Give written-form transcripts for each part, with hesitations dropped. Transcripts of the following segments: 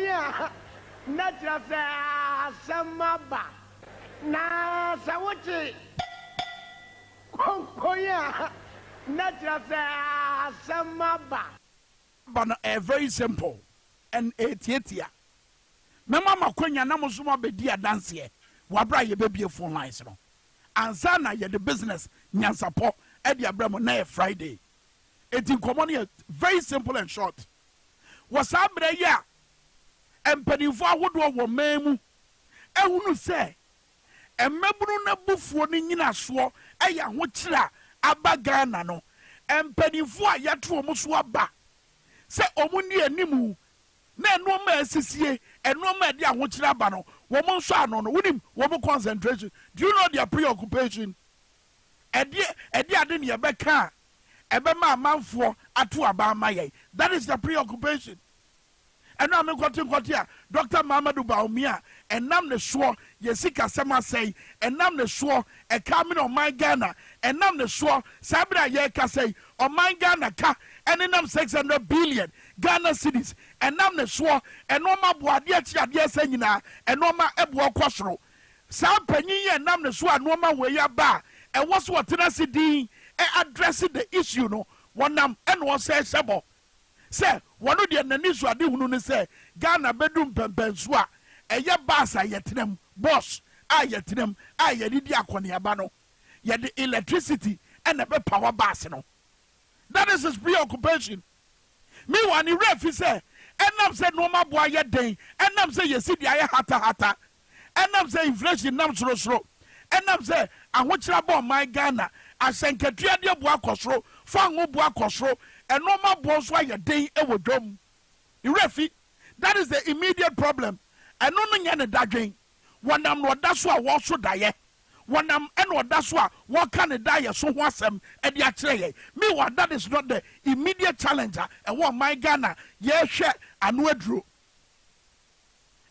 Konkoya, natural Samaba. Na Sawachi Konkoya, natural Samaba. But very simple and etiatia. Mama Makonya Namusuma Bedia dance here. Wabra ye baby phone lines. And Sana ye the business Nyansapo Edia Bremo na Friday. It's in common very simple and short. Was abre ya and penifo would wo memu. E wunu say e mebunu na bufuo ni nyina so e ya ho kira abaga na no. And penifo a yatro mo so aba. Se omuni animu na enoma asisie enoma de ahokyere aba no wo mo nso ano no wonim wo mo concentration. Do you know their preoccupation? Ede ade ne yebeka ebe ma amanfo ato aba amaye. That is the preoccupation. And now I'm going Dr. Mamadou Baumia, and nam the swore, Yesika Sama say, and nam the swore, a coming on my Ghana, and nam the swore, Sabra Yeka say, on my Ghana ka, and in 600 billion Ghana cities, and nam the swore, and no ma boadiatia diasena, and no ma ebwa kwasro. Sam Penny and nam the swore, no ma way ba, and what's what tenacity addressing the issue, no, one nam and one says sabo. Say, one of the nanis who do say, Ghana bedroom pempensua, a ya basa yetinem, boss, I yetinem, I yediakoni abano, yet the electricity and the power basino. That is his preoccupation. Meanwhile, the ref say, and I'm saying no more boy yet day, and I'm saying, you see the aya hata, and I'm saying inflation nam slow, and I'm saying, I want you about my Ghana, I send Katria de Boakosro, Fango Boakosro, and no more boss why your day ever drum. The refi, that is the immediate problem. And no man that game. One am not that's why what should die. One am and what that's why what can a die so what's them at the actually. Meanwhile, that is not the immediate challenger. And what my Ghana, yes, share and we drew.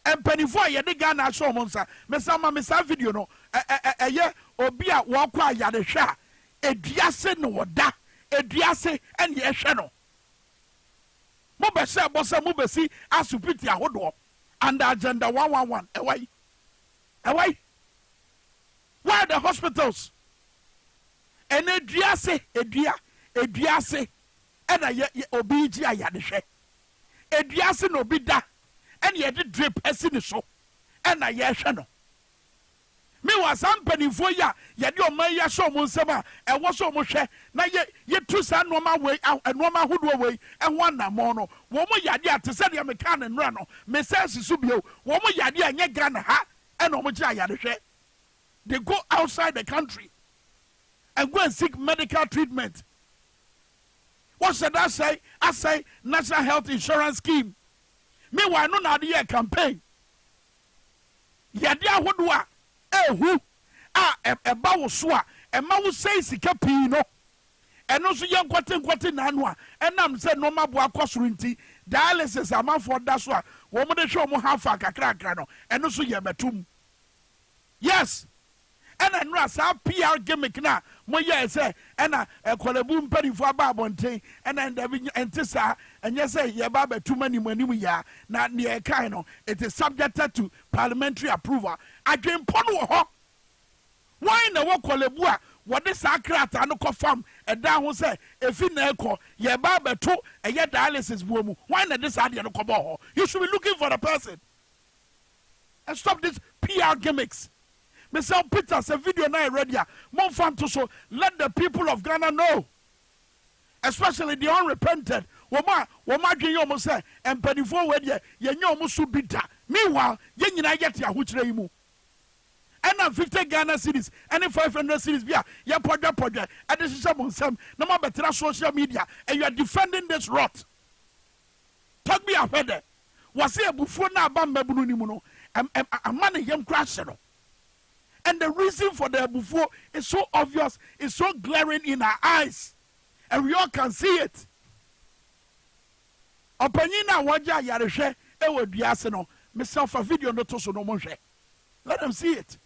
And penny for ye the Ghana show monster. Mesama mesa video no a year or be a walk qua yada sha. A diase no da. Ediase and yeshano. Mobese bossa mobesi asupiti ahodo under agenda 111. Away. Where are the hospitals? And ediase and a obiji ayadeshe. Ediase no bida and ye did drip esiniso and a yeshano. Me was penny for ya, yet your maya show Monsema, and was so much. Now ye two son no my way out and no my hood away, and one mono. Woman yadia to send your mecan and run. Messrs. Subio, woman yadia and yet Ghana ha, and Omajaya. They go outside the country and go and seek medical treatment. What should I say? I say National Health Insurance Scheme. Meanwhile, no idea campaign. Yadia Hudwa. Who a bow swa, and Mau says Capino, and also young quatin anua, and I'm said no more quasrinti, dialysis a month for that's why woman they show more half a crackano, and also Yabatum. Yes, and then Rasa PR gimmick now, Moya say, and a qualaboom penny for a barbonte, and then the antissa, and yes, say Yababa too many we are not near Kino. It is subjected to parliamentary approval. I can pono. Why in the walk Colebua? What is sacred and no farm? And down will say, if in echo, Yababa too, and yet dialysis boom. Why not this idea no cobo? You should be looking for the person. And stop this PR gimmicks. Mr. Peters, a video now ready. More fun to so let the people of Ghana know, especially the unrepentant. Woma dwen yo mo say empanifo we de ye nya omo so bida. Meanwhile, ye nyina get ya hochire yi mu. And 50 Ghana cities, and 500 cities bia ye podwa and this is some na ma betra social media and you are defending this rot. Talk me up there. Was e bufo na aba mbabunu ni mu no. Amane yem crash no. And the reason for the bufo is so obvious, it's so glaring in our eyes. And we all can see it. Opanyina waja yareshe ewe biase no myself a video no to so no monhwe. Let them see it.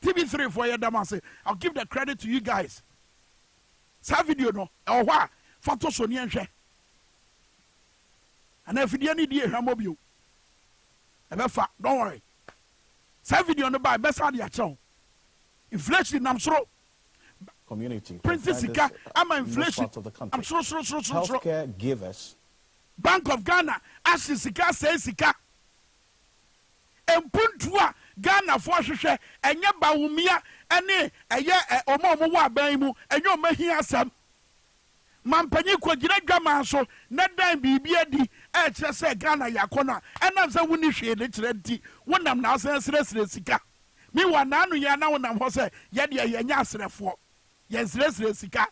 TV3 for Yadamase. I'll give the credit to you guys. Sa video no ehwa photo so ne nhwe. And if you need die hwamobio ebefa don't worry say video no buy best ad ya chew inflation nam soro community princess sika ama inflation I'm soro healthcare givers Bank of Ghana ashe sika say sika empuntu a Ghana fo hwehwe enye bawumia ene eye omo wa ban mu enye omahia asam mampanyi kwagina dwama so na dan bibia di e kire se Ghana yakona enam se woni hwe ne kire di wonam na asen sire sika mi wa na anu ya na wonam ho se ye de ye nya asrefo ye sire sika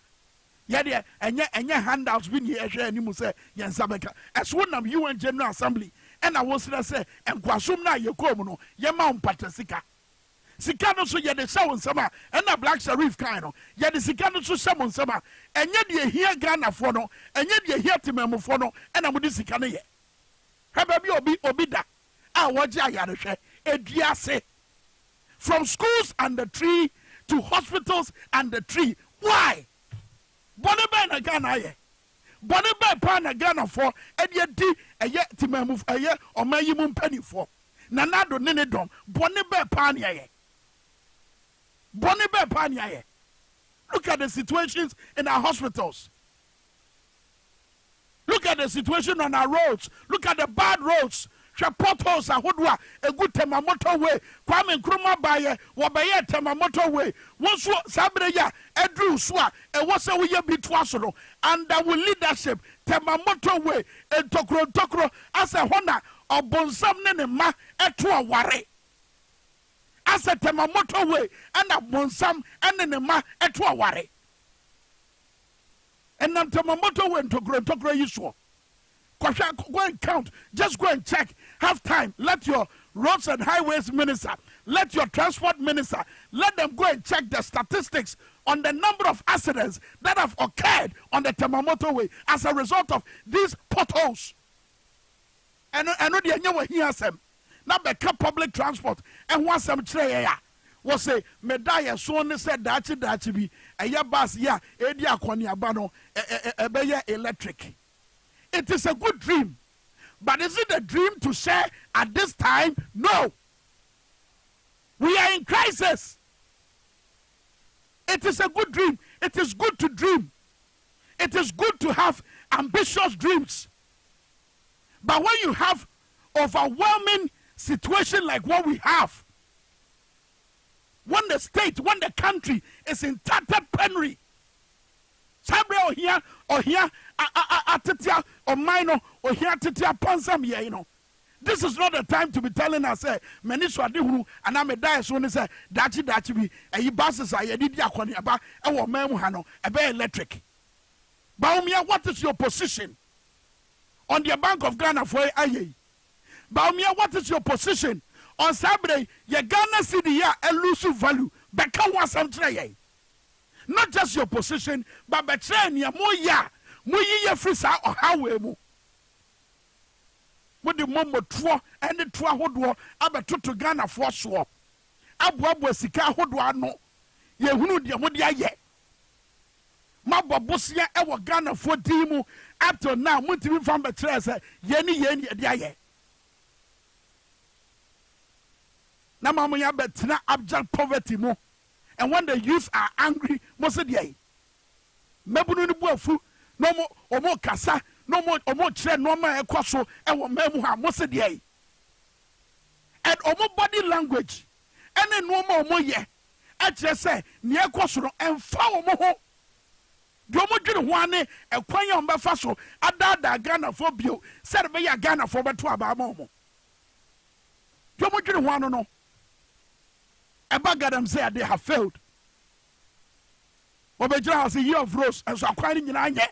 ye de enye handouts bi ni ehwe animu se ye nsabeka eso wonam UN General Assembly ena wo sire se enkwasom na ye kom no ye ma mpata sika sika no so ye de sha wonsama ena Black Sheriff kind no ye de sika no so sha wonsama enye de hia Ghana fo no enye de hia temamfo no ena mo de sika no ye haba bi obi da a woje ayarehwe eduase from schools and the tree to hospitals and the tree why bonebe na Ghana ye bonebe pa na Ghana fo ede di eye timamfo eye omayim mpanifo na nado ne dom bonebe pa na ye bonebe pa na ye. Look at the situations in our hospitals. Look at the situation on our roads. Look at the bad roads. Potholes are hodwa a good tema motorway. Kwame Nkrumah baye wabaye tema motorway. Once sabreya edru swa e wose we ye bitwaso under our leadership tema motorway e tokro as a hona obonsam ne ma eto aware. As a tema motorway and a bonsam and ne ma eto aware. And nam tema motorway tokro yiswo. Go and count. Just go and check. Have time. Let your roads and highways minister, let your transport minister, let them go and check the statistics on the number of accidents that have occurred on the Temamoto Way as a result of these potholes. And I know the new here some. Now become public transport and want some tray was say medaya so ne said dachi bi a bus ya edia kwani abano ebeye electric. It is a good dream. But is it a dream to share at this time? No. We are in crisis. It is a good dream. It is good to dream. It is good to have ambitious dreams. But when you have overwhelming situation like what we have, when the state, when the country is in tattered penury, Sabre or here, Atitia or minor or here Titia Ponsam, you know. This is not the time to be telling us, many swadihu, and I'm a die soon as a dachi be a buses I did yakoni about our memuhano, a very electric. Baumia, what is your position on the Bank of Ghana for aye? Baumia, what is your position on Sabre? Your Ghana city ya elusive value, but come was some tray. Not just your position, but betray ya moya, moya frisa or highway mo. With the momo tro and the twa hodwo, abeto to Ghana for swap. Abwa sika hodwa no, ye hunu dia modia ye. Mabobosia ewa Ghana for dimu, up to now, munti from betray say, yeni dia ye. Na mamu ya betina abject poverty mo. And when the youth are angry, most of the day, Mabunu Buafu, no more or more Cassa, no more or more trend, no more Equaso, and what Memuha, most of the day. And more body language, and then no more ye. I just say, near Quasso and foul more. Domo one a quay on Bafaso, Ada Ghana for Bio, said by a Ghana for Batuaba Momo. Domo one no. About them say they have failed. Obejra has a year of rose and so acquiring in Anya.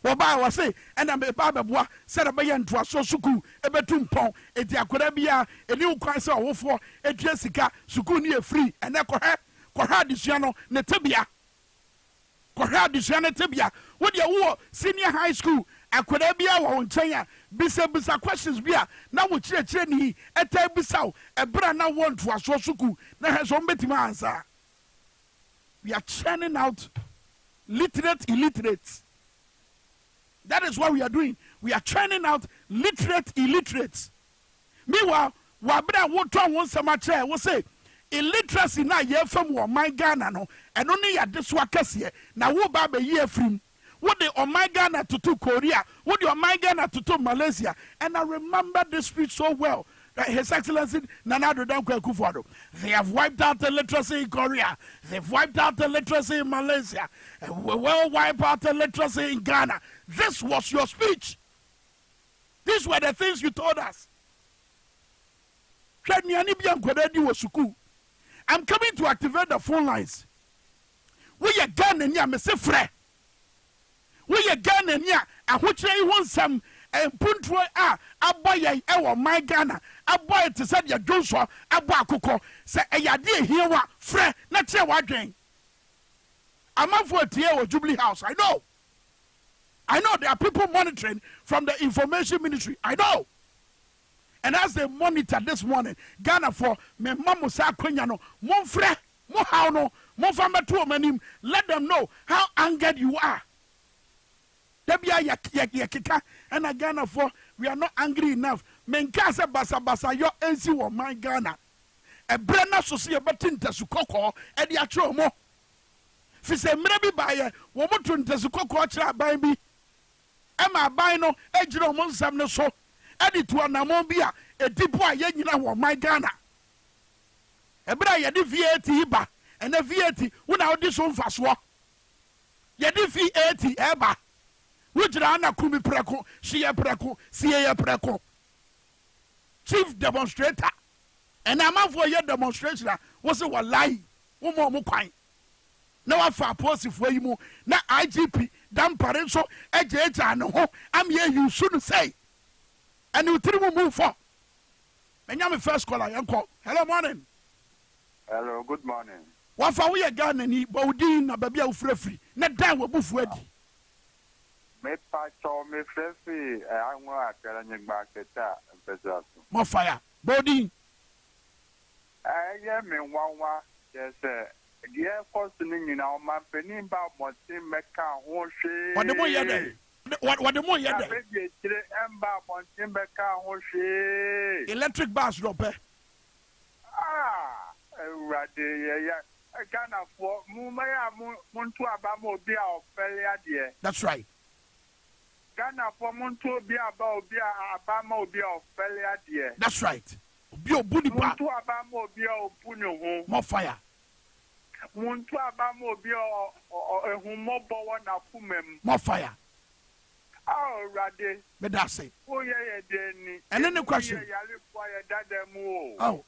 Oba was say, and I'm a baba said a bayan to a so suku, a betum pong, a diacorabia, a new cancer for a Jessica, suku near free, and a Corhadisiano, Netibia. Corhadisiana Tibia, what you senior high school. Akwedabia wa onchenya bisa questions bia na wo chire ni eta bisa ebra na want to asosuku na heso mbetima answer. We are churning out illiterate. That is what we are doing. we are churning out literate illiterates. Meanwhile, wabra woto won samache wo say illiteracy na ye fam wo man Ghana no eno ne ya de so akase na wo ba be ye afrim. Wo de o man Ghana to Korea, wo de o man Ghana to Malaysia, and I remember this speech so well. His Excellency Nana Addo Dankwa Akufo-Addo. They have wiped out the literacy in Korea. They've wiped out the literacy in Malaysia. And we will wipe out the literacy in Ghana. This was your speech. These were the things you told us. I'm coming to activate the phone lines. We are Ghana and Mr. Fre. We are Ghana and which I want some. And Puntro aboy ewo my Ghana aboy te said ya Joshua abo akoko say eyade here wa frɛ na tie wadwen amafo tie wo Jubilee House. I know there are people monitoring from the information ministry. I know, and as they monitor this morning Ghana for me mamu sa kwanya no mo frɛ mo how no mo fa meto manim, let them know how angered you are. And Ghana for we are not angry enough. Menkasa basa yo ensi wo man Ghana. E brana so se betin tasu kokko e de atro mo. Fi se mre bi baye wo moto ntasu kokko kira ban bi. E ma ban no e giro mo nsam ne so. E di to anamon bi a e dipo a ye nyina wo man Ghana. E bra ye di VAT ba. E na VAT wo na odi so mfaso. Ye di VAT e ba. Wujrana kumi preko, siya preko, siya preko. Chief demonstrator. And I'm for your demonstration was a lie. Umo mukwai. Now I for positive for you. Na IGP, damn parenso, eja no ho. I'm here, you shouldn't say. And you three will move for. And I'm first caller, uncle. Hello, morning. Hello, good morning. What for we a gun and he bowdin a baby of free. Not down with buff ready. Me pacho me frefi I want to tell you back the more fire. Body. I am in one. Yes, dear person in our man penny about what they make a whole shade. What the more you day? What the more you day? Electric bus drop. I can't afford Mumaya Muntu Abamo be our failure, dear. That's right. Ghana for Muntu be about be Abamo be our failure, dear. That's right. Be a bunny pa. Muntu Abamo be our punyo. More fire. Muntu Abamo be a humobo one of whom. More fire. Oh, Raddy. But that's it. Oh, yeah, Denny. And then the question. Oh.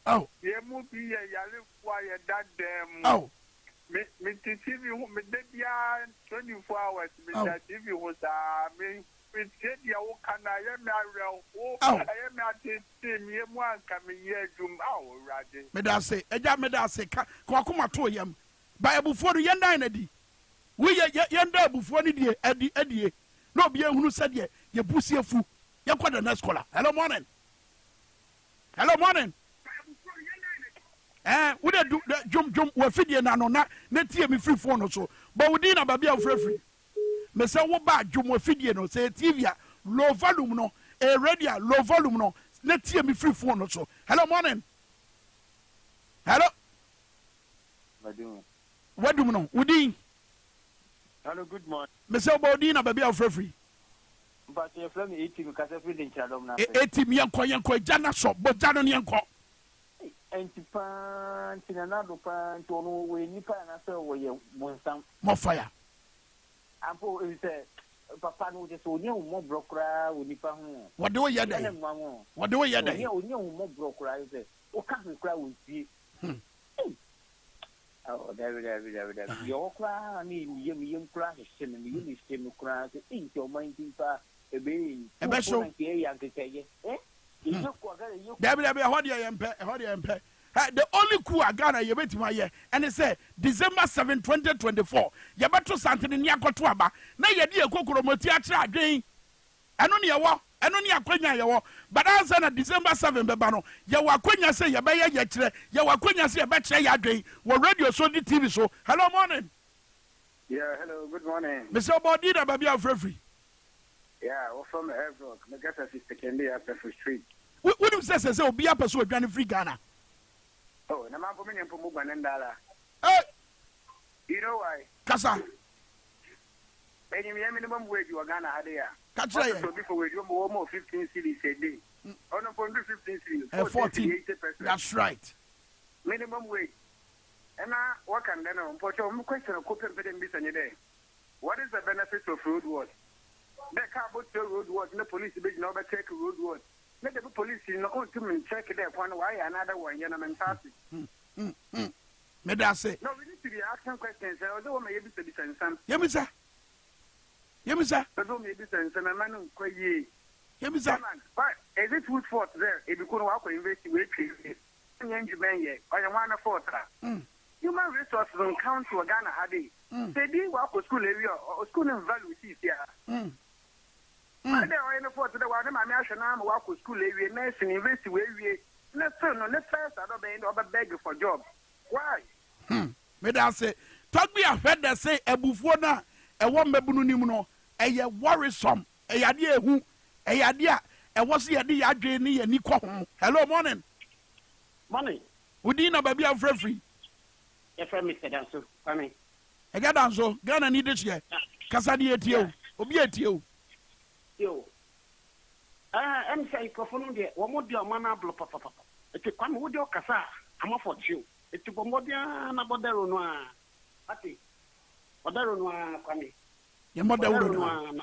Oh. Yeah, movie, yeah, quiet that damn. Oh. Me TV, me baby, 24 hours. Me TV was me. Me said, "Ya o kana ya me real. Oh, I am not team. Ye one coming here to our Raddy." Me that say, Eja me that say, Kwakuma to yam. By before the end, Nadi. We yonder before the Eddie. No be who said ye, ye pussy a fool. You got the next caller. Hello, morning. Hello, morning. Would I do that jump, we're feeding and on that, let me free phone or so. But we didn't have a free. Messa wo ba jum we feeding no say TV low volume no, a radio low volume no, let me free phone or so. Hello, morning. Hello. What do you know? Woody. Hello, good morning. Messa Bodina baby of free. But you're from 18 because everything chadom now. 18 yanko jana shop, but Janon yanko. And to pan in another pan to know where you pan after where you want some more fire. Ampo is a papa no just only more broker with the pan. What do you day? What do you day? Only more broker is it? O can't cry with you. Oh, there. Your cry, I mean, young cry, you still cry, think your mind in far a being a special. The only coup I got a yabet my year, and it said December 7, 2024. Yabato Santin in Yakotwaba. Now you dear Kokoromotia again. And only a walk, and only a quenya yaw. But I said December 7, Babano. Yawaquenya say Yabaya Yatre, Yawaquenya say a betcha yagay. We're radio so the TV show. Hello, morning. Yeah, hello, good morning. Mr. Bodina, baby of free. Yeah, we're from Airport. I guess I sister can be after for street. What do you say? Be a person with free Ghana. Oh, na man for me for move and dollar. Hey, You know why? Kasa. Any minimum wage you are Ghana had here. Catch So that. before we do more 15 cities a day. On a 15 cities. 14. That's right. Minimum wage. And now, what can then on Porto? Question of cooking better than this day. What is the benefit of road work? That car boat road work, no police big no take road work. Let the police in the own team check it up one why another one, you know, fantastic. Me da say. No, we need to be asking questions. Although maybe to be some. Yemisa. Yemisa. Although maybe some man quite ye. Yemisa. But is it food fault there? If you could walk investigate, I want a photo. Human resources don't count to a Ghana had They didn't walk to school area or school and value here. I don't know the one my national walk to school area, nursing, investing where we let's turn on the first I don't beg for job. Why? Me da say. Talk me a heard that say ebufuo na e wo mebunu nim no e ye worrisome e yade ehu e yade a e wo se yade yadwe ne ye ni kɔ ho. Hello morning. Morning. Udi na baby afrefri. Your friend Mr. Danso. Kwame. E ga danso Ghana ni this year. Kasa di etie o. Obi etie o. Yo. I'm saying Kofono de wo mo de o mana blo papa. Eti Kwame wo de o kasa ama for you. Eti bomodia na bodero no a. Ati. Bodero no a Kwame. Ye modawuro no.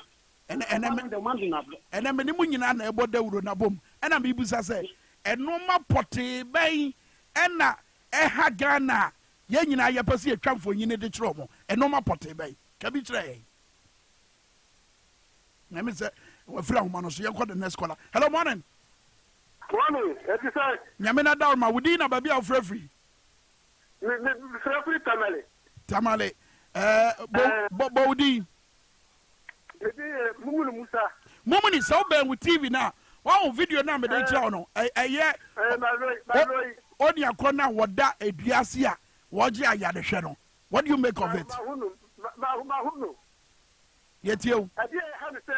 Ene me ni mu nyina na e bodawuro na bom. Ena me ibusa se enoma pote ben ena eha Ghana ye nyina ye pese atwamfo nyine de kyerɛ mo enoma pote ben ka bi kyerɛ na me se we fra homa no so ye kɔ the next caller. Hello morning. Morning. Eti say nyame na dawo ma wudi na baby afrefri. Me free Tamale bo wudi Mumunu Musa. Mumuni so ben with TV now. One video na me dey kyerɛ no ɛyɛ oni akɔ na wɔda aduase a wɔgye ayadehwɛ no. What do you make of it? Mahunu. Yetie o. Adi ha ne say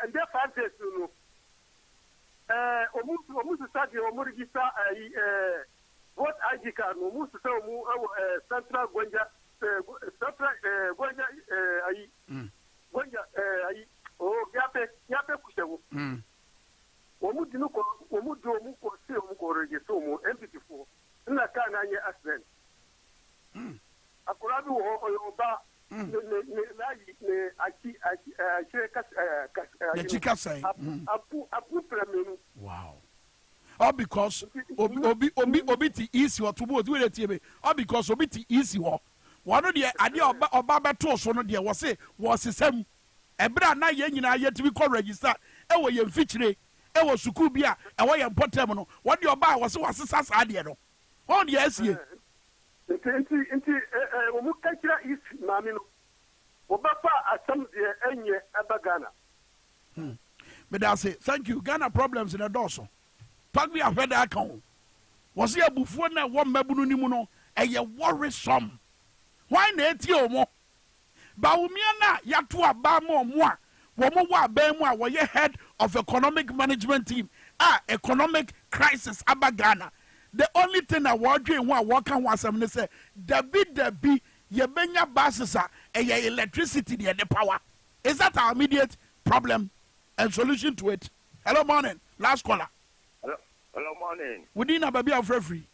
nde fantasy no. Omu society omu register what ID card no mu say omu central Gonja Gonja oh yape kushewo. Omu dinu ko se omu ko register omu MPT4 na ka na nye accident. Akurabi wo oyoba ne wow. All because obi ti easy or to both with the all because obi ti easy or one of the idea oba beto so no de was sem ebra na ye nyina ye to call register e wo ye mfikyire e wo suku bia e wo ye important no what the oba was sasa de no on the asie Inti omu kakira is mami no obapa asam de enye abagana. Me da say thank you. Ghana problems in the doso. Talk me ahead that account. Was he a buffon na one mabunu ni mu no e worrisome. Why na eti omo? Ba umia na yato aba mo a wo mo wa ba mu a wo ye head of economic management team. Economic crisis abagana. The only thing I want you to walk on was some say, Dabi, ye benya bases a electricity the power. Is that our immediate problem and solution to it? Hello, morning. Last caller. Hello, morning. Within a baby of free.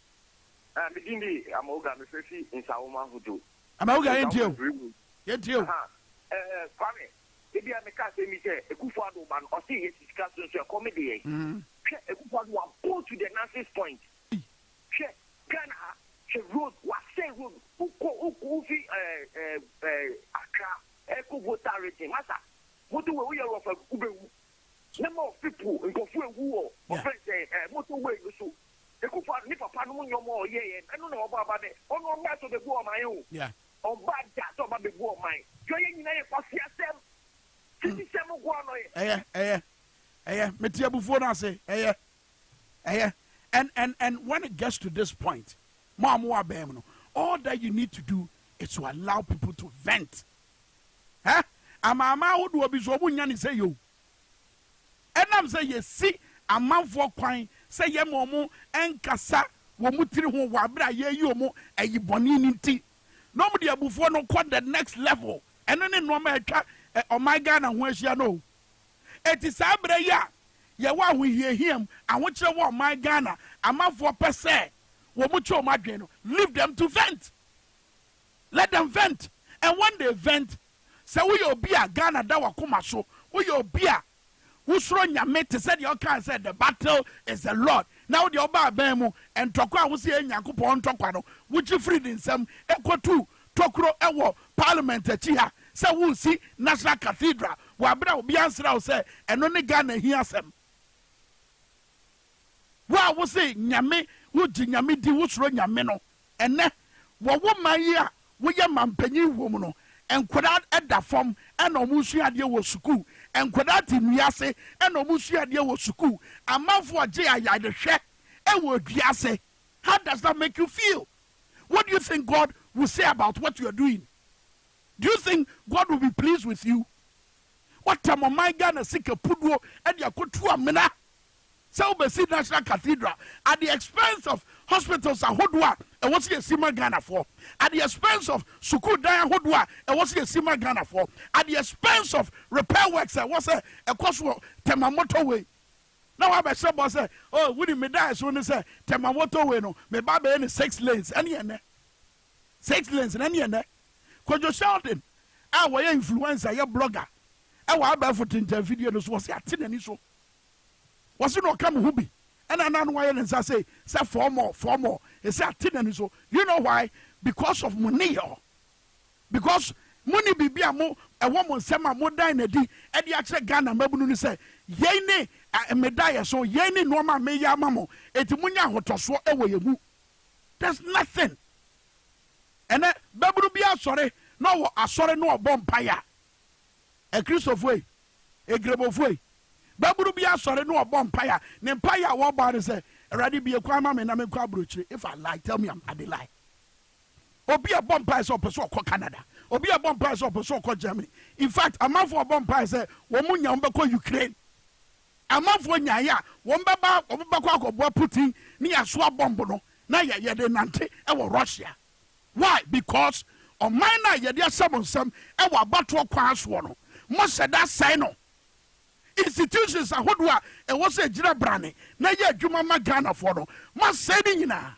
Beginning, I'm Oga Mifefi in Sauma Hudu. I'm Oga into you. Get you. Kwame, maybe I'm a cast me say, a Kufado man, or see it discussion to a comedy. A Kufado will go to the Nancy's point. Ghana, the road was saying road. Ufi Accra, Eco voter rating. Masa, what do we are of a Uber? Number of people in Kofu War, or motorway. So, the Kufa Nipa Panu more, yeah, I don't know about it. On one match of the war, my own. Yeah. On bad that about the war, mine. Joining in a Metia before I say, And when it gets to this point, all that you need to do is to allow people to vent. amaama ahodoɔ bi so ɔmo nya ne sɛ yo ɛnam sɛ yɛsi amanfoɔ kwan sɛ yɛma ɔmo ɛnkasa wɔ mu tiri ho wɔ abere a yɛyi ɔmo ɛyi bɔne ne nti na ɔmo de abufoɔ no kɔ the next level ɛno ne nneɛma atwa ɔman Ghana ho ahyia no eti saa abere yi a yɛwɔ ahohiahiam ahokyerɛ wɔ ɔman Ghana amanfoɔ pɛ sɛ wɔn mo kyerɛ ɔmo adwene no leave them to vent let them vent and when they vent sɛ woyɛ obi a Ghana da wakoma so woyɛ obi a wosoro nyame te sɛ deɛ ɔka sɛ the battle is the Lord na wode ɔba abɛn mu ntɔkwa a wosi yɛ Nyankopɔn ntɔkwa no wogye firi ne nsɛm ɛkɔtu tɔkoro ɛwɔ parliament akyi ha sɛ wosi national cathedral wɔ abere a obi ansra wo sɛ ɛno ne Ghana hi asɛm wo a wosi nyame wogye nyame di wosoro nyame no ɛnɛ wɔwɔ man yi a woyɛ mampanyin wɔ mu no nkwadaa ɛda fam ɛna ɔmo sua adeɛ wɔ sukuu nkwadaa te nnua ase ɛna ɔmo sua adeɛ wɔ sukuu amanfoɔ gye ayadehwɛ ɛwɔ dua ase. How does that make you feel? What do you think God will say about what you are doing? Do you think God will be pleased with you? What time of my Ghana sika puduo ɛde akotu amena sɛ wobɛsi national cathedral at the expense of hospitals ahodoɔ a ɛwɔ sɛ yɛsima Ghanafoɔ at the expense of sukuu dan ahodoɔ a ɛwɔ sɛ yɛsima Ghanafoɔ at the expense of repair works ɛwɔ sɛ ɛkɔ so wɔ Tema motorway na wabɛhyɛ bɔ sɛ oh wodi me dan so ne sɛ Tema motorway no me ba bɛyɛ ne 6 lanes ɛne ɛnɛ 6 lanes ɛne ɛnɛ Kojo Sheldon a wɔyɛ influencer yɛ blogger ɛwɔ abɛɛfo tinta video no so wɔ sɛ ate n'ani so wɔsi na ɔka mo ho bi ɛna nanu wayɛ ne nsa say 4 more ɛsɛ ate n'ani so you know why? Because of money yɛ because money bibi a mo ɛwɔ mo nsɛm a mo dan na di ɛde akyerɛ Ghana mabunu ne sɛ yɛn ne medayɛ so yɛn ne nneɛma a meyɛ ama mo eti mo nya ahotɔsoɔ ɛwɔ yɛn mu there's nothing ɛnɛ babunu bi asɔre na ɔwɔ asɔre na ɔbɔ mpaya ɛkristofo egremofo baburu bi asɔre no ɔbɔ mpaya ne mpaya a wɔbɔ ne sɛ awurade bie kwan ma me na me kɔ aburokyire if I lie tell me I dey lie obi a bɔ mpaya sɛ ɔpɛ sɛ ɔkɔ Canada obi a bɔ mpaya sɛ ɔpɛ sɛ ɔkɔ Germany in fact amanfoɔ bɔ mpaya sɛ wɔn mu nya wɔn bɛkɔ Ukraine amanfoɔ nyaayɛ a wɔn bɛkɔ akɔboa Putin ne yɛasoa bɔmbo no na yɛde nante ɛwɔ Russia why? Because ɔman na yɛde asɛm nsɛm ɛwɔ abatoɔ kwan soɔ no mo sɛ da sɛn no institutions ahodoɔ a ɛwɔ sɛ gyina brane na yɛ adwuma ma Ghanafoɔ no ma sɛ ne nyinaa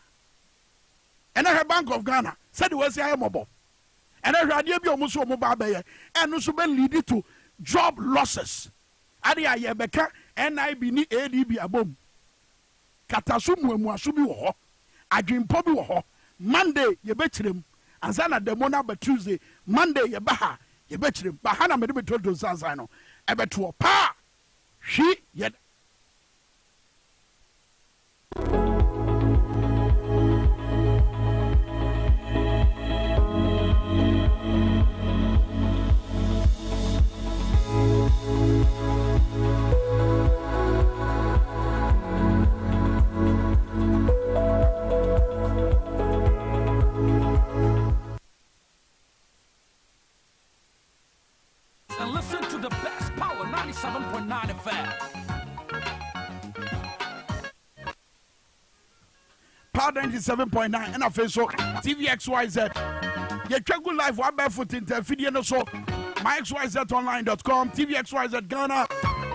ɛna hwɛ Bank of Ghana sɛde wɔasi ayɛ mmɔbɔ ɛna hwɛ adeɛ bi a ɔmo so ɔmo ba abɛyɛ ɛno nso bɛ lead to job losses ade a yɛbɛka NIB ne ADB abom kataso muamuaso bi wɔ hɔ adwempɔ bi wɔ hɔ Monday yɛbɛkyerɛ mu ansa na demo no aba Tuesday Monday yɛba ha yɛbɛkyerɛ mu ba ha na mede me Tonton Sansan no ɛbɛtoɔ paa hwi yɛ And listen to the best power 97.9 FM. Power 97.9 and afei so TVXYZ. Yɛtwa good live wa barefoot interfere no so myxyzonline.com TVXYZ Ghana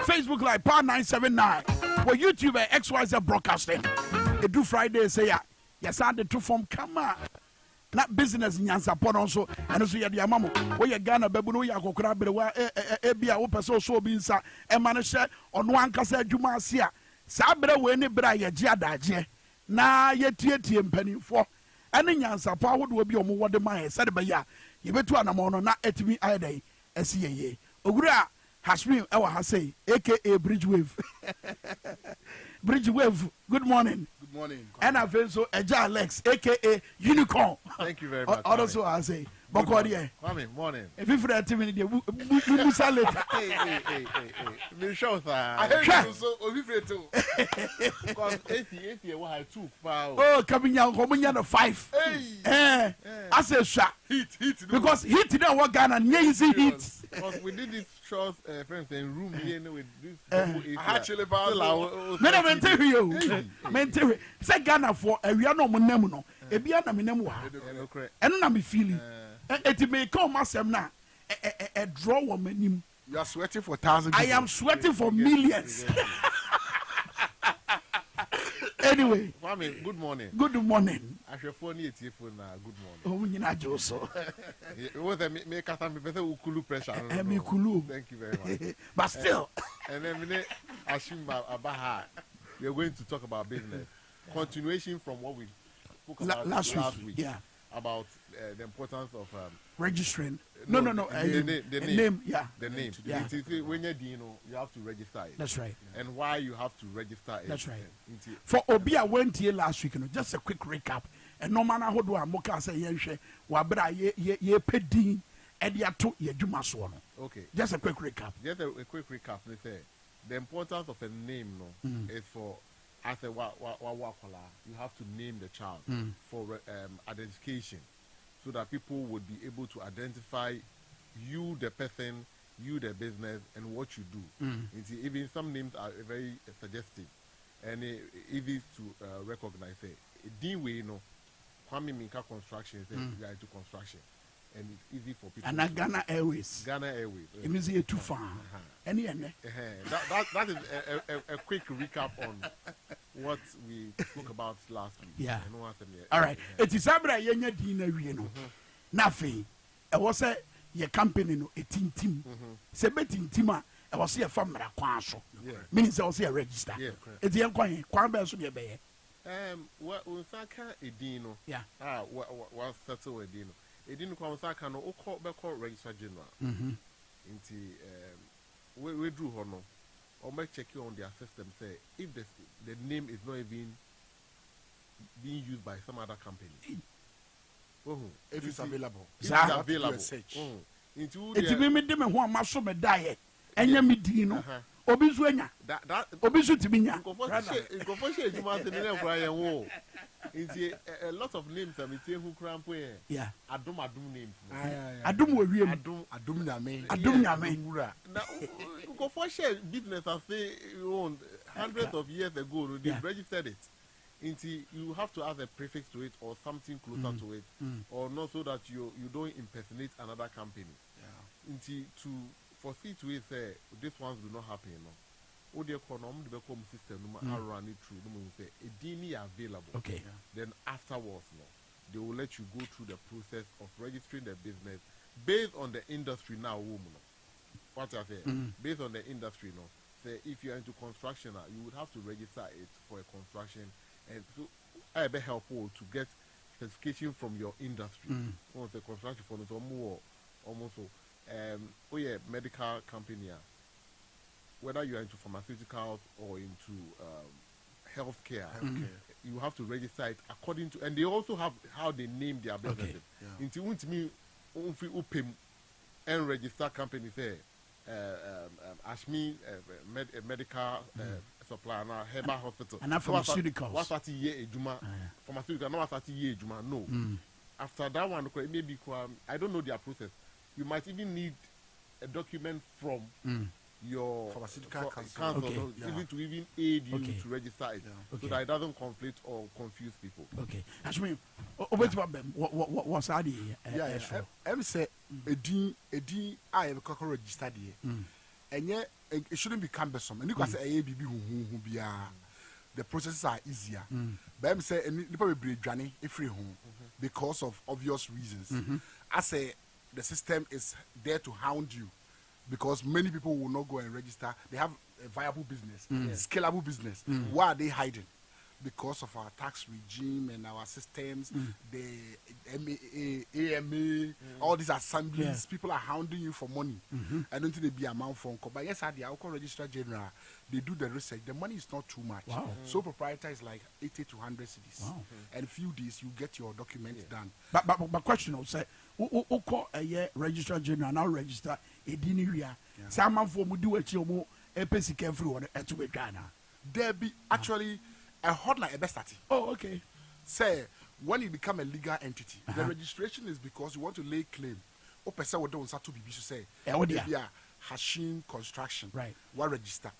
Facebook live Power 979 for YouTube XYZ broadcasting. Edu Friday say ya. Yes, I did to form come on. Not business nyansa pono so ɛno so yɛde ama mo woyɛ Ghana babu no woyɛ akɔkora berewa ebia wopɛ sɛ ɔsɔ obi nsa ɛma no hyɛ ɔno ankasa adwuma ase a saa berɛ wei ne berɛ a yɛgye adagyeɛ na yɛtietie mpanimfoɔ ɛne nyansa po ahodoɔ bi a ɔmo wɔde ma yɛ sɛde bɛyɛ a yɛbɛtu anamɔ no na ɛtumi ayɛ dɛn ɛsi yɛyie owura Hasmin ɛwɔ ha sei aka Bridge Wave Bridge Wave good morning. Good morning. And I've also Eja Alex, aka Unicorn. Thank you very much. Also, I say, Bokodi. Morning. If you for that 10 minutes, we sell it. Hey. Me show that. I heard you so. We free too. Because 80, what I took. Oh, coming young, coming young 5. Hey. I say, shot. Heat. Because heat today, what Ghana, easy heat. Because we did this short friends and room here with this Dwabo Ase. Actually, about Mena mente you. Mente say Ghana for area no mo nam no. Ebia na me nam wa. Eno na me feeling. Eti me come asem na a draw wo manim. You are sweating for thousands. I am sweating for millions. Anyway, Kwame, good morning. Good morning. I should phone you good morning. Oh, we need to so. It was a make us me better ukulu pressure. Kulu. Thank you very much. But still. And then Ashim Abaha, we are going to talk about business. Continuation from what we spoke about last week. Yeah. About the importance of registering. The name. Yeah. The name. Yeah. When you're you have to register it. That's right. And why you have to register it. That's right. For Obia went here last week, just a quick recap. And no man how do I moka say yenhwe wabra ye pedin e dia to ye dwuma so no. Okay. Just a quick recap. Just a quick recap. They say the importance of a name is for as a you have to name the child for identification, so that people would be able to identify you, the person, you, the business, and what you do. Even some names are very suggestive and easy to recognize. Dinwe no, Kwame Minka Construction is we are into construction, and it's easy for people. And Ghana Airways. Ghana Airways. It means you're too far. Any that is a quick recap on what we spoke about last week. Yeah. All right. It is Abra Yenya Dina Rieno. Nothing. It was a your company no a team. Se betin tima. I was here from Maraquaso. Means I was here register. It's the Yanquan, Quamba should be a bear. What was Saka Edino? Yeah. What settle Edino? Edino Kwamsaka no call register general. We drew honor. Or might check you on their system. Say if the name is not even being used by some other company. If it's available. If it's available. It's me dem who am so me die. Enya me di no. Obi so enya. Obi so timinya. Go for share juma te ne kura yen wo. A lot of names am tie hu kura mpo yen. Yeah. Adum names. Adum wo wiem. Adum nyame. Adum nyame. Now go for share business as say hundreds of years ago they registered it. You have to add a prefix to it or something closer to it, or not, so that you don't impersonate another company. Yeah. To foresee to it, say this ones will not happen. No. The become system run it through. Say a DNI available. Okay. Then afterwards, they will let you go through the process of registering the business based on the industry now. What I say, based on the industry now. Say if you are into construction, you would have to register it for a construction. And so I be helpful to get certification from your industry. Once the construction for more almost medical company. Whether you are into pharmaceuticals or into healthcare, you have to register it according to, and they also have how they name their businesses. Into me and register company say Ashmi medical supply and Heba hospital. And pharmaceuticals. What's that year Juma? Pharmaceutical, no, what's that year Juma? No. After that one, maybe I don't know their process. You might even need a document from your pharmaceutical council even to even aid you to register it, so that it doesn't conflict or confuse people. Okay. Ashmi, what's that? Yeah. I'm say a D I have a registered here. And yet it shouldn't be cumbersome. And you can say who be the processes are easier. But I'm saying people will be journey free home because of obvious reasons. I say the system is there to hound you, because many people will not go and register. They have a viable business, scalable business. Why are they hiding? Because of our tax regime and our systems, the AMA, all these assemblies, people are hounding you for money. I don't think they be amount for. But yes, at the Alcohol Registrar General, they do the research. The money is not too much. So proprietor is like 80 to 100 cities. And few days you get your documents done. But question I'll say, who call a year Registrar General now register a dineria? Some for do a chimo a basic everyone at Ghana. There be actually a hotline a best. Oh, okay. Say when you become a legal entity, the registration is because you want to lay claim o pese wo de unsa to bibi so say dia bia Hashim Construction right wa register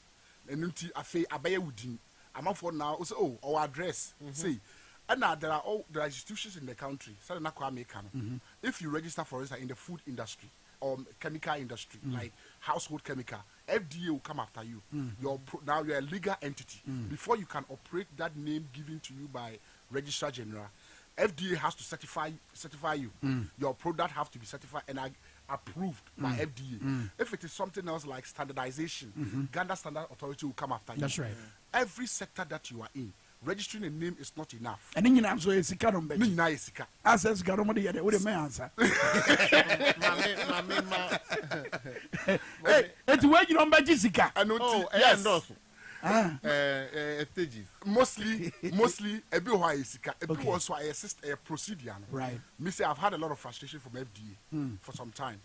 enunti afi abaye wudin amafo now say oh our address say and there are institutions in the country so na kwa make if you register for instance in the food industry or chemical industry like household chemical, FDA will come after you. Now you're a legal entity. Before you can operate that name given to you by Registrar General, FDA has to certify you. Your product have to be certified and approved by FDA. If it is something else like standardization, Ghana Standard Authority will come after you. That's right. Every sector that you are in, registering a name is not enough. And then you know, so it's a carom baby. Nina is sika. Access Garomodi, yeah, what a man answer. Hey, it's where you don't buy Jessica. Yes. Stages. Mostly, a bit why is sika. A bit also I assist a procedure. Right. Me say I've had a lot of frustration from FDA for some time,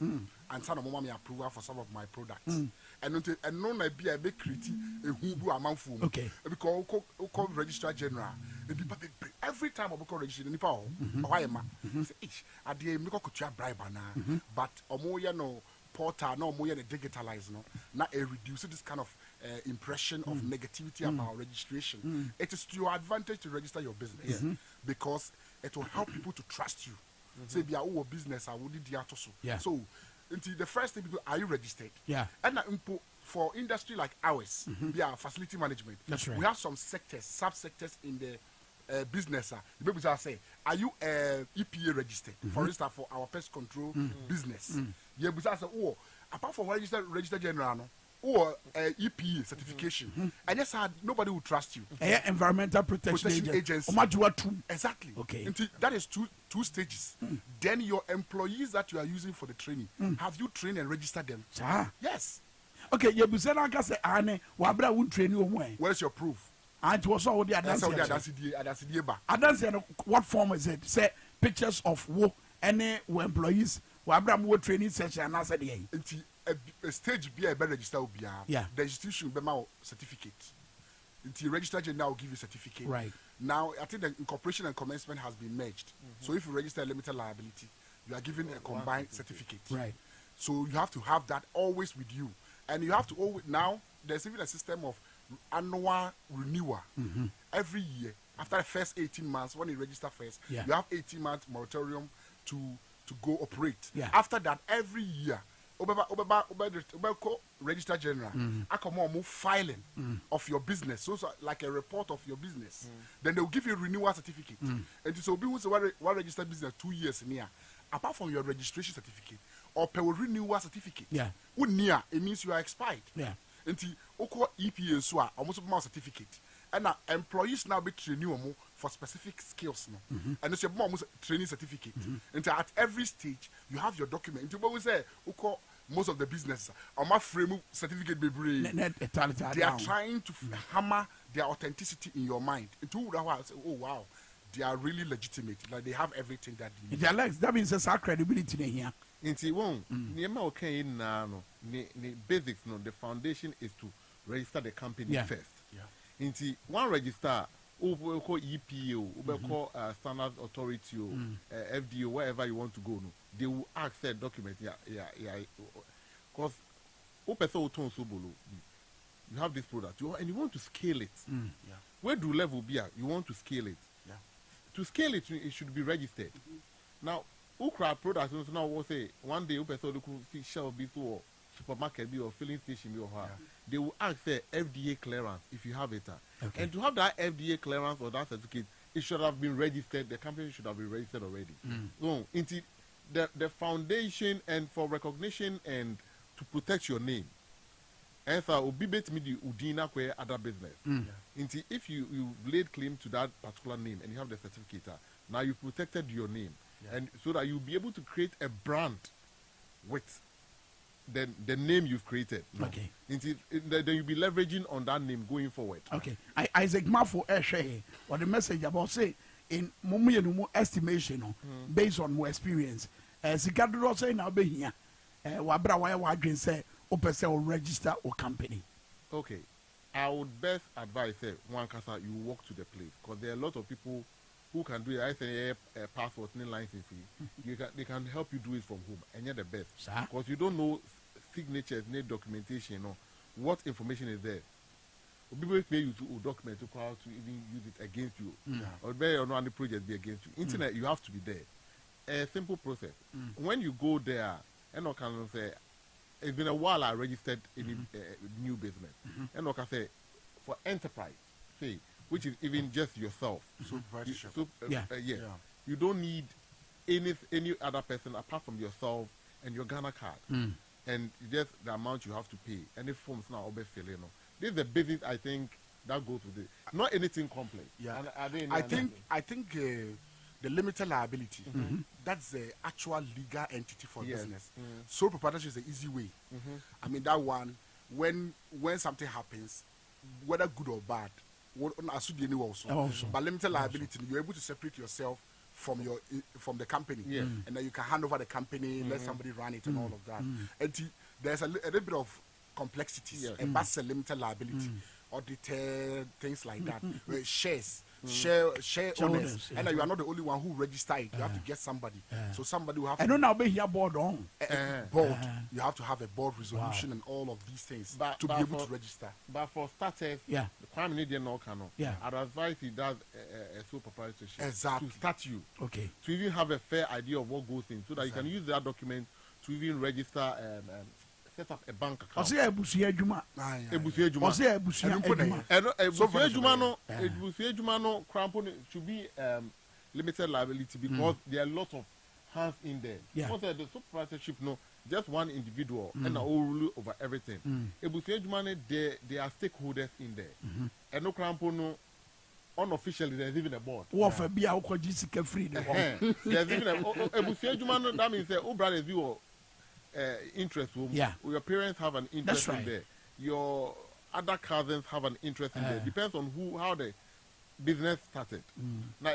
and some of me approval for some of my products. And no, I be a bit critic. Who do a man for? Okay. Because call Registrar General. Every time I become registrar, nipa why am I? Say, I dey make a bribe na, but omoya no portal no omoya no digitalize no. Now reduce this kind of impression of negativity about registration. It is to your advantage to register your business because it will help people to trust you. Say, be our business, I would do that. So, the first thing, are you registered? Yeah. And for industry like ours, we are facility management. That's right. We have some sectors, sub-sectors in the business. The people say, are you EPA registered? For instance, for our pest control business. Yeah, but say, oh, apart from register general, no, or EPA certification, and yes, nobody will trust you. Environmental protection agency. Exactly. Okay. And that is two stages. Then your employees that you are using for the training, have you trained and registered them? Yes. Okay, you said I say ane wabra won train you mo. Where's your proof? And was all the advance. What form is it? Say pictures of wo any employees wabra mo training session and answer the a stage be a better register will be the institution be my certificate. The Registrar General will give you a certificate. Right. Now I think the incorporation and commencement has been merged. So if you register a limited liability, you are given a combined certificate. Right. So you have to have that always with you. And you have to always now there's even a system of annual renewal every year. After the first 18 months, when you register first, you have 18 months moratorium to go operate. After that, every year, Registrar General, I come on move filing of your business, so like a report of your business. Then they will give you a renewal certificate. And so be who's one registered business 2 years near. Apart from your registration certificate or per renewal certificate, near it means you are expired. Until EPA so almost a certificate. And now employees now be training for specific skills no. And it's your almost training certificate. And at every stage you have your document. Until we say most of the business on my frame certificate be they are trying to hammer their authenticity in your mind. Until say, oh wow, they are really legitimate. Like they have everything that they need. Alex, that means there's credibility here. Inti won niema okay na no the basics no the foundation is to register the company first. Inti one register call EPA o call standard authority o FDA wherever you want to go no they will ask that document cause o person o ton so bolo you have this product and you want to scale it. Where do level be at? You want to scale it. To scale it should be registered. Now Ukra products now will say one day person could shall be for supermarket be or filling station be or they will ask for FDA clearance if you have it. And to have that FDA clearance or that certificate, it should have been registered. The company should have been registered already. So into the foundation and for recognition and to protect your name. And so be bet me the udina kwe other business. Into if you laid claim to that particular name and you have the certificate, now you protected your name. And so that you'll be able to create a brand with the name you've created. Okay. Then you'll be leveraging on that name going forward. Okay. Isaac Mafo or the message about say in Mumu estimation based on more experience. Sikadro say now be here. Wabra why wadrin say opese or register or company. Okay. I would best advise one kasa you walk to the place because there are a lot of people who can do it. I say a passport, no license fee. They can help you do it from home, and you're the best. Because you don't know signatures, no documentation, what information is there. People pay you to document to crowd to even use it against you, or better or not, any project be against you. Internet, you have to be there. A simple process. When you go there, and I can say, it's been a while I registered any new business, and I can say, for enterprise, say, which is even just yourself. You don't need any other person apart from yourself and your Ghana card, and just the amount you have to pay. Any forms now, filling. This is the basic, I think, that goes with it. Not anything complex. Yeah. I think the limited liability, that's the actual legal entity for business. Sole proprietorship is the easy way. I mean, that one, when something happens, whether good or bad, but limited liability, you're able to separate yourself from the company, and then you can hand over the company, let somebody run it, and all of that. And there's a little bit of complexities, and that's a limited liability, auditor, things like that. Share owners, and you are not the only one who register it. You have to get somebody. So somebody will have. I don't know be here board on board. You have to have a board resolution and all of these things to be able to register. But for starters, the Prime Minister no cannot. I'd advise he does a sole proprietorship to start you. Okay. To even have a fair idea of what goes in, so that you can use that document to even register set up a bank account. Ebusia no crampon should be limited liability because there are lots of hands in there. Because the supervisorship, just one individual and all rule over everything. Ebusia Jumano, there are stakeholders in there. And no crampon, unofficially, there's even a board. There's even a Ebusia Jumano, that means that all brothers you interest. Your parents have an interest in there. Your other cousins have an interest in there. Depends on how the business started. Now,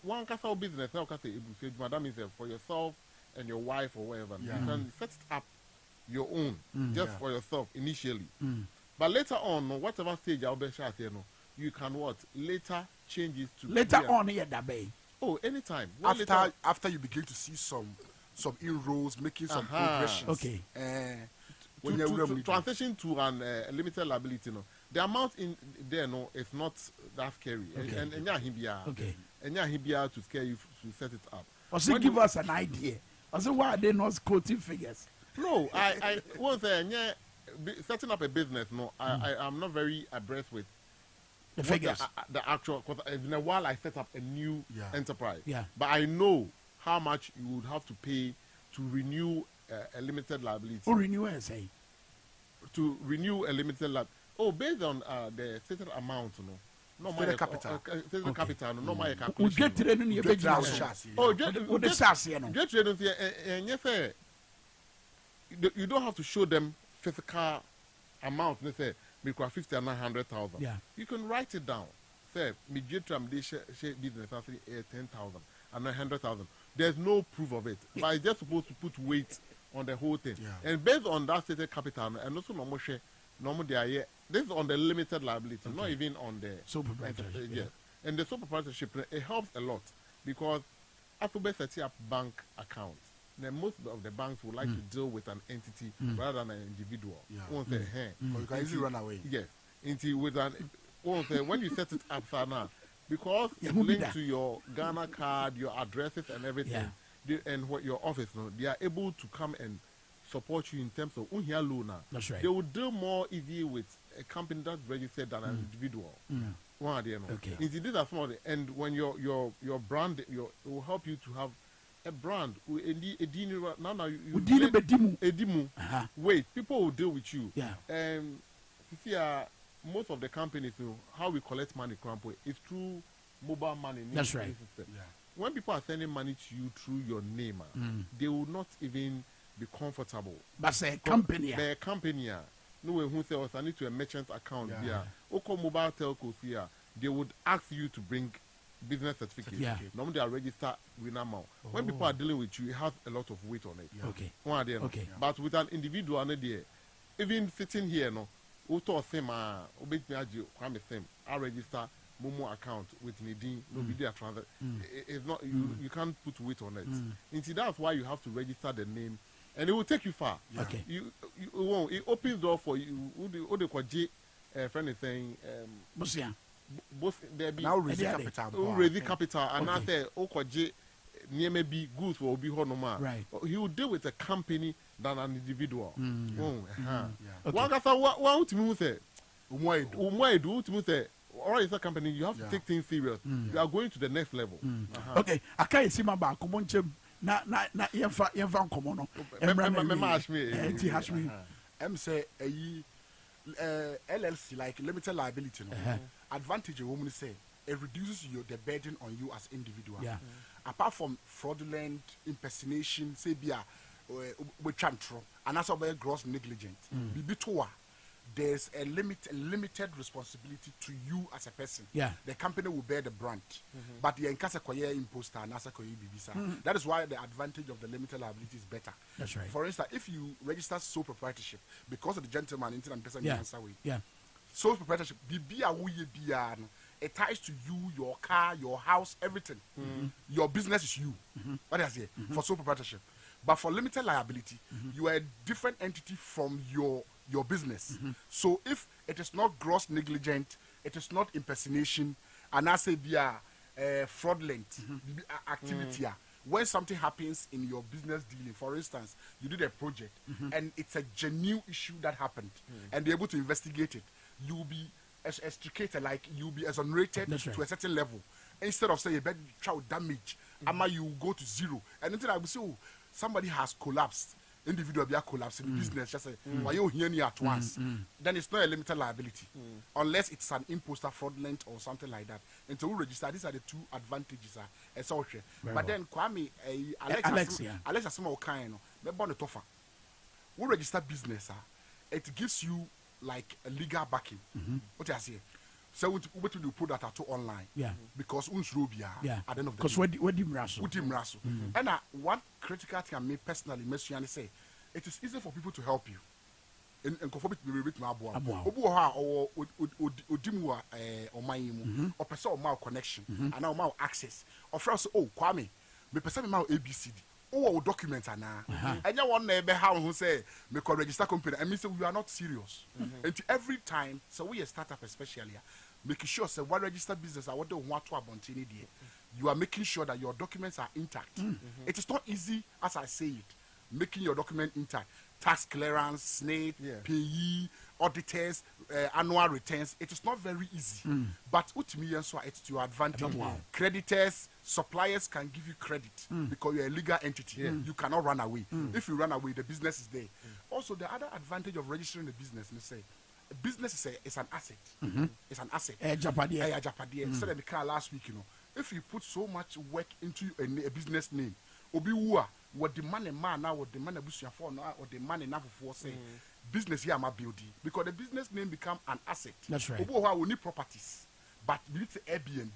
one castle business, that means for yourself and your wife or whatever. You can set up your own just for yourself initially. But later on, whatever stage I'll be shot, you can later change it to later on here that bay. Oh, anytime. After you begin to see some inroads, making some progressions. Okay. To transition to an limited liability, the amount in there is not that scary. And to scare you to set it up. Also, give us an idea. Also, why are they not quoting figures? No, I won't say setting up a business. I'm not very abreast with the figures. The actual, because it's been a while I set up a new enterprise. But I know how much you would have to pay to renew a limited liability. Who renew say? To renew a limited liability. Oh, based on the stated amount, stated capital. Stated capital, no my calculation. We get to the new big you don't have to show them physical amount. They say, because 50 and 100,000. You can write it down. Say, business 10,000 and 100,000. There's no proof of it, but it's just supposed to put weight on the whole thing. And based on that stated capital, and also this is on the limited liability, not even on the sole proprietorship. And the sole proprietorship, it helps a lot because after setting up bank accounts, then most of the banks would like to deal with an entity rather than an individual. Or you can easily run away. Yes. When you set it up, now, because it's linked to your Ghana card, your addresses and everything, and what your office, they are able to come and support you in terms of loan. That's right. They will deal more easy with a company that's registered than an individual. Okay. These are small, and when your brand, it will help you to have a brand. Now you wait, people will deal with you. Most of the companies, how we collect money, is through mobile money. That's right. When people are sending money to you through your name, they will not even be comfortable. But say company. The company, no one who says I need to a merchant account. Oko mobile telcos here, they would ask you to bring business certificate. Normally they are registered with now. When people are dealing with you, it has a lot of weight on it. Okay. But with an individual, even sitting here, I register Momo account with Nidin, nobody transact. It's not you can't put weight on it. And see, that's why you have to register the name, and it will take you far. Yeah. Okay. You won't. It opens door for you. Who they call J, friend is saying. Both there be now raising capital. Raising capital, and now say J. Near maybe goods will be honoma. Right. He will deal with a company than an individual. Okay. One gasa what to me say? Umway do to me say. All right, it's a company. You have to take things serious. You are going to the next level. Okay. I can't see my back. Come on, Jim. Na yemfa komo no. Me hash me. Say LLC like limited liability. Advantage a woman say it reduces the burden on you as individual. Yeah. Apart from fraudulent impersonation, say with chantro, and also by gross negligence. There's a limited responsibility to you as a person. Yeah. The company will bear the brunt. But the enkasa koye imposter and asa koye bibisa. That is why the advantage of the limited liability is better. That's right. For instance, if you register sole proprietorship, because of the gentleman in and person answer way. Yeah. Sole proprietorship, it ties to you, your car, your house, everything. Your business is you. What I say for sole proprietorship. But for limited liability, you are a different entity from your business. So if it is not gross negligent, it is not impersonation, and I say be a fraudulent activity. When something happens in your business dealing, for instance, you did a project and it's a genuine issue that happened, and they're able to investigate it, you will be extricated, like you'll be exonerated to a certain level. Instead of saying a bad child damage, you go to zero. And then I will say, oh, somebody has collapsed. Individual be collapse in the business, just say, why you hear at once? Then it's not a limited liability, unless it's an imposter, fraudulent, or something like that. And so we register. These are the two advantages. But then Kwame, Alexa, some kind, me born a tougher. We register business. It gives you like a legal backing. What I say. So we do put that out online. Yeah. Because unsrobia. Yeah. At the end of the day. Because what do you And one critical thing I me personally, Messiani say, it is easy for people to help you. And conform to be with my boy. Or Odimua or my or person or connection and now my access. Or first, oh, Kwame, me person my ABCD. Oh, documents are now. And you want neighbor how who say me can register company. I mean, so we are not serious. And every time, so we a startup especially, making sure say what registered business I want to abontini there. You are making sure that your documents are intact. It is not easy, as I say it, making your document intact. Tax clearance, SNAP, payee, auditors, annual returns. It is not very easy. But it's to your advantage. Creditors, suppliers can give you credit because you're a legal entity. You cannot run away. If you run away, the business is there. Also, the other advantage of registering the business, let's say, a business is an asset. It's an asset. Japadia. Said in the car last week, if you put so much work into a business name, Obiwa, what the money man now, what the money bushing for now, or the money now for say business here, my building, because the business name become an asset. That's right. Obiwa will need properties, but it's Airbnb.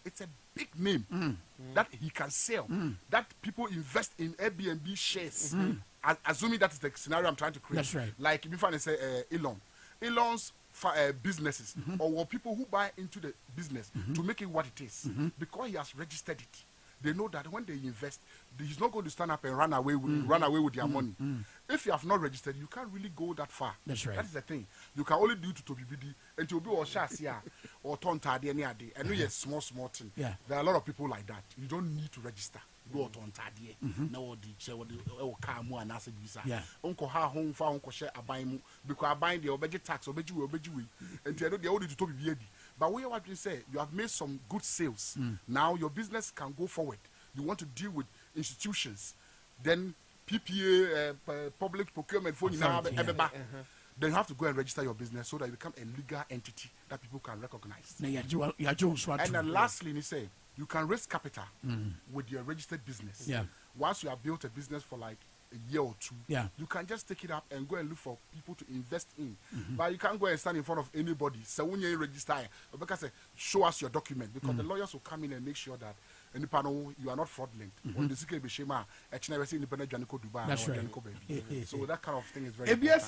It's a big name that he can sell. That people invest in Airbnb shares. Assuming that is the scenario I'm trying to create. That's right. Like if you find say Elon's businesses or people who buy into the business to make it what it is because he has registered it. They know that when they invest, he's not going to stand up and run away with their money. If you have not registered, you can't really go that far. That's right. That is the thing. You can only do to Tobibidi and to be or Shasia or Tonta any day. And we a small thing. Yeah. There are a lot of people like that. You don't need to register. Go on Tonta no the chair what the and answer visa. Yeah. Uncle ha home for Uncle share a buying because I buy the obey tax obey and they only to Tobi. But what you say, you have made some good sales. Now your business can go forward. You want to deal with institutions, then PPA, public procurement for then you have to go and register your business so that you become a legal entity that people can recognize. And then lastly, you say you can raise capital with your registered business. Yeah. Once you have built a business for like a year or two, you can just take it up and go and look for people to invest in. But you can't go and stand in front of anybody. So when you register, because show us your document, because the lawyers will come in and make sure that any panel you are not fraudulent. When the secret beshema, actually independent Janico Dubai. That's right. So that kind of thing is very important.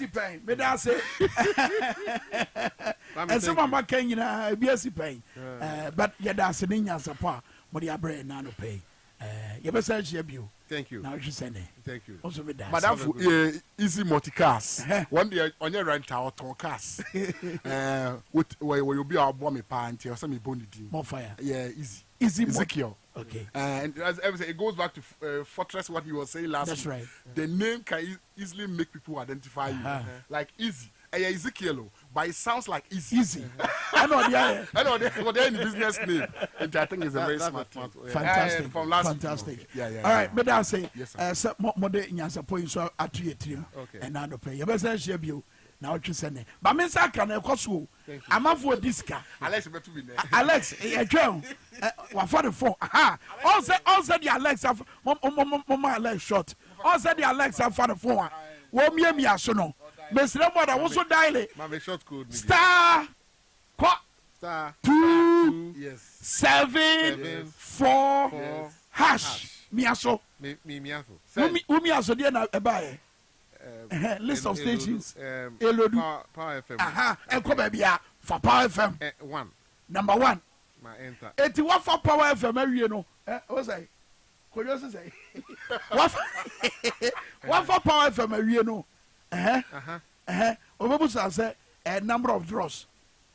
And some of my can be a pay. But yet that's an Indian support, but the abre nano pay. You better say you. Thank you. Now you say thank you. Also with that. Madam for easy multicast. One day on your rent out on cast. With where you be our bomb pant or some bony more fire. Yeah, easy. Ezekiel. Okay. And as ever say, it goes back to Fortress what you were saying last That's week. right. The name can easily make people identify you. Like easy. Ezekiel, but it sounds like easy. I know they're in the business name. And I think it's a very smart thing. Fantastic. From last Fantastic. Week. Yeah. All right, but I say, yes, sir. More in support so at your team. Okay. And now the pay. You better share you. Now what you say? But me say can I cost you? I'm up for this car. Alex, you better be there. Alex, what for the phone? Aha. Also the Alex have mama Alex short. Also the Alex have for the phone. Wo me aso no. Mesre mo da wo so dial. My short code. Star. Star 2 Yes. 7 4 hash. Me aso. Me aso. Umi aso dey na e ba list of stations. Elodu. Power FM. Aha. E ko ba bia for Power FM. 1. Number 1. My enter. Eti what for Power FM awie no. What say? Ko yo say. What for Power FM awie no. Obebu say number of draws.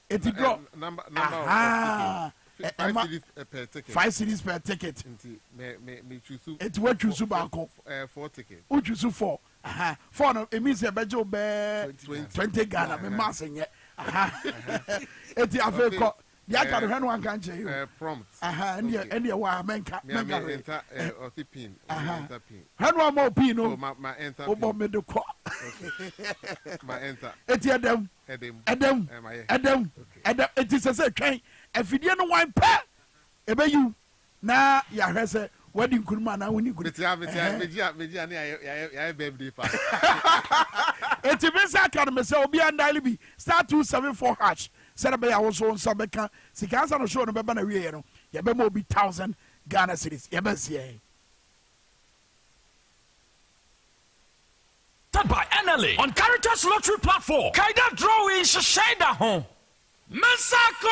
Eti draw. Number of 5 cities per ticket. 5 cities per ticket. Me choose. Eti what choose back 4 tickets. Who choose 4? 4 no, it means a bejo be 20 Ghana me massing yet. Eti afa ko dia ka hwe no anka nche you. Prompt. And the wa menka. Me enter pin. Enter pin. Hwe no mo pin no. My enter. Obo me de ko. My enter. Eti edem. Eti se twen. Afidie no wan pa. Ebe you. Na ya hwe se wedding kuruma na woni kuru. Meji ani ya birthday party. Eti be sa kan me se obi andale bi star 274 hash. Said be ya so nsa beka sika ansa no show no be ba na wie no. Ye be mo bi 1000 Ghana cedis. Ye be see. By NLA on Caritas Lottery Platform. Kaida drawing Shashada home. Masako.